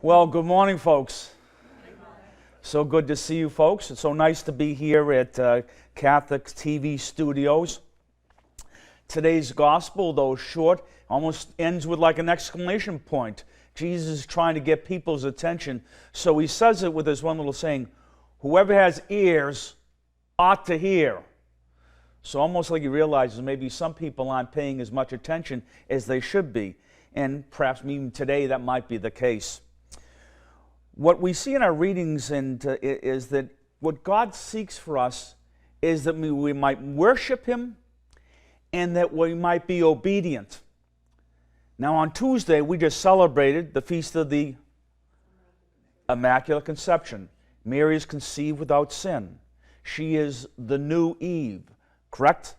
Well, good morning, folks. So good to see you, folks. It's so nice to be here at Catholic TV Studios. Today's gospel, though short, almost ends with like an exclamation point. Jesus is trying to get people's attention, so he says it with this one little saying, whoever has ears ought to hear. So almost like he realizes maybe some people aren't paying as much attention as they should be, and perhaps even today that might be the case. What we see in our readings is that what God seeks for us is that we might worship Him and that we might be obedient. Now on Tuesday, we just celebrated the Feast of the Immaculate Conception. Mary is conceived without sin. She is the new Eve, correct?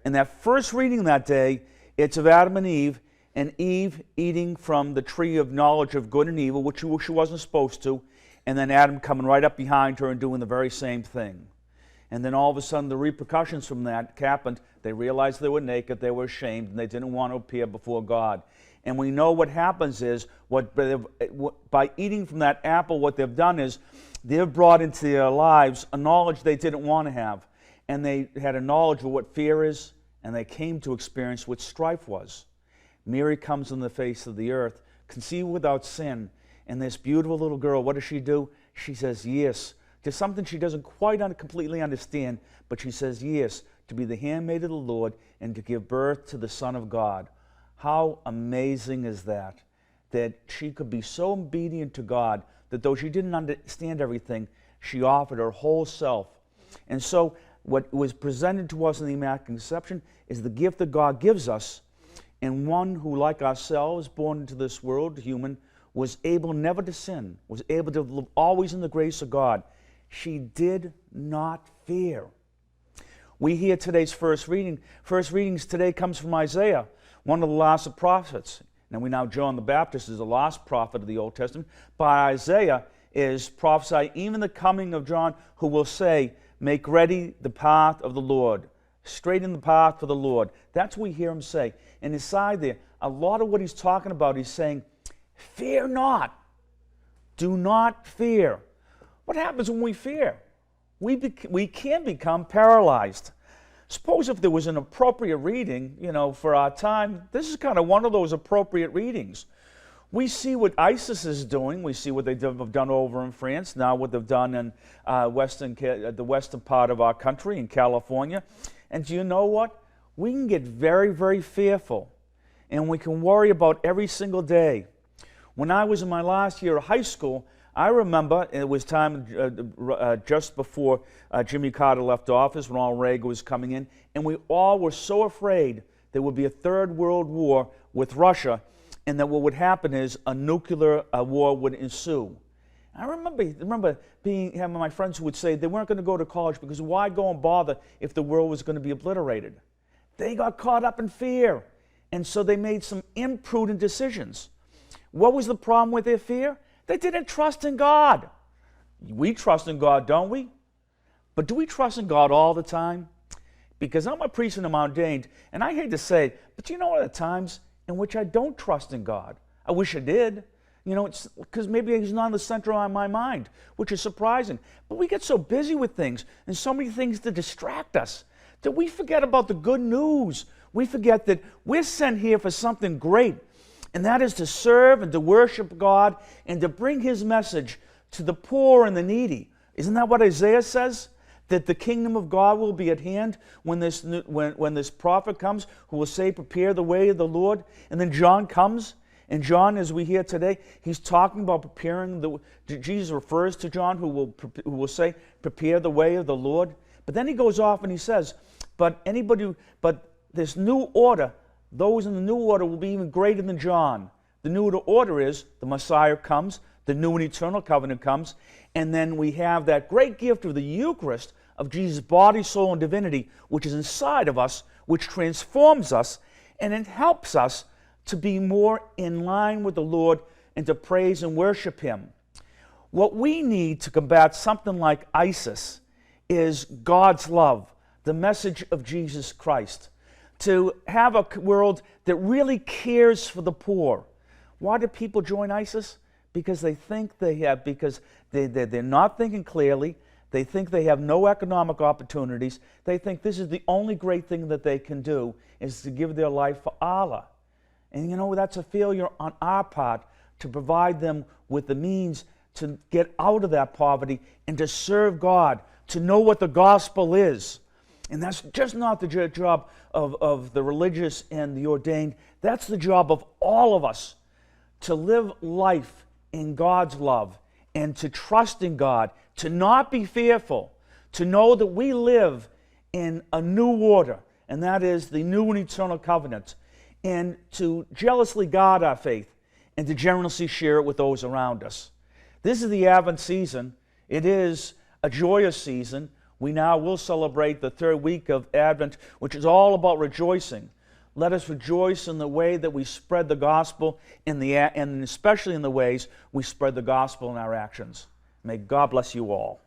In that first reading that day, it's of Adam and Eve eating from the tree of knowledge of good and evil, which she wasn't supposed to, and then Adam coming right up behind her and doing the very same thing. And then all of a sudden the repercussions from that happened. They realized they were naked, they were ashamed, and they didn't want to appear before God. And we know what happens is, by eating from that apple, what they've done is they've brought into their lives a knowledge they didn't want to have. And they had a knowledge of what fear is, and they came to experience what strife was. Mary comes on the face of the earth, conceived without sin, and this beautiful little girl, what does she do? She says yes to something she doesn't quite completely understand, but she says yes, to be the handmaid of the Lord and to give birth to the Son of God. How amazing is that? That she could be so obedient to God that though she didn't understand everything, she offered her whole self. And so what was presented to us in the Immaculate Conception is the gift that God gives us, and one who, like ourselves, born into this world, human, was able never to sin, was able to live always in the grace of God. She did not fear. We hear today's first reading. First readings today comes from Isaiah, one of the last prophets. Now we know John the Baptist is the last prophet of the Old Testament. By Isaiah is prophesied even the coming of John, who will say, make ready the path of the Lord. Straighten the path for the Lord. That's what we hear him say. And inside there, a lot of what he's talking about, he's saying, fear not. Do not fear. What happens when we fear? We can become paralyzed. Suppose if there was an appropriate reading, for our time, this is kind of one of those appropriate readings. We see what ISIS is doing. We see what they have done over in France, now what they've done in the western part of our country, in California. And do you know what? We can get very, very fearful, and we can worry about every single day. When I was in my last year of high school, I remember it was time just before Jimmy Carter left office, Ronald Reagan was coming in, and we all were so afraid there would be a third world war with Russia, and that what would happen is a nuclear war would ensue. I remember having my friends who would say they weren't going to go to college because why go and bother if the world was going to be obliterated? They got caught up in fear, and so they made some imprudent decisions. What was the problem with their fear? They didn't trust in God. We trust in God, don't we? But do we trust in God all the time? Because I'm a priest in the Mount Dane, and I hate to say it, but you know what, at times in which I don't trust in God. I wish I did. It's because maybe he's not in the center of my mind, which is surprising. But we get so busy with things and so many things to distract us that we forget about the good news. We forget that we're sent here for something great, and that is to serve and to worship God and to bring His message to the poor and the needy. Isn't that what Isaiah says? That the kingdom of God will be at hand when this prophet comes who will say, prepare the way of the Lord. And then John comes. And John, as we hear today, he's talking about preparing Jesus refers to John who will say, prepare the way of the Lord. But then he goes off and he says, but this new order, those in the new order will be even greater than John. The new order is the Messiah comes, the new and eternal covenant comes, and then we have that great gift of the Eucharist of Jesus' body, soul, and divinity, which is inside of us, which transforms us, and it helps us to be more in line with the Lord and to praise and worship Him. What we need to combat something like ISIS is God's love, the message of Jesus Christ, to have a world that really cares for the poor. Why do people join ISIS? because they think they have, because they're not thinking clearly. They think they have no economic opportunities. They think this is the only great thing that they can do is to give their life for Allah. And you know, that's a failure on our part to provide them with the means to get out of that poverty and to serve God, to know what the gospel is. And that's just not the job of the religious and the ordained. That's the job of all of us, to live life in God's love and to trust in God, to not be fearful, to know that we live in a new order, and that is the new and eternal covenant, and to jealously guard our faith and to generously share it with those around us. This is the Advent season. It is a joyous season. We now will celebrate the third week of Advent, which is all about rejoicing. Let us rejoice in the way that we spread the gospel, and especially in the ways we spread the gospel in our actions. May God bless you all.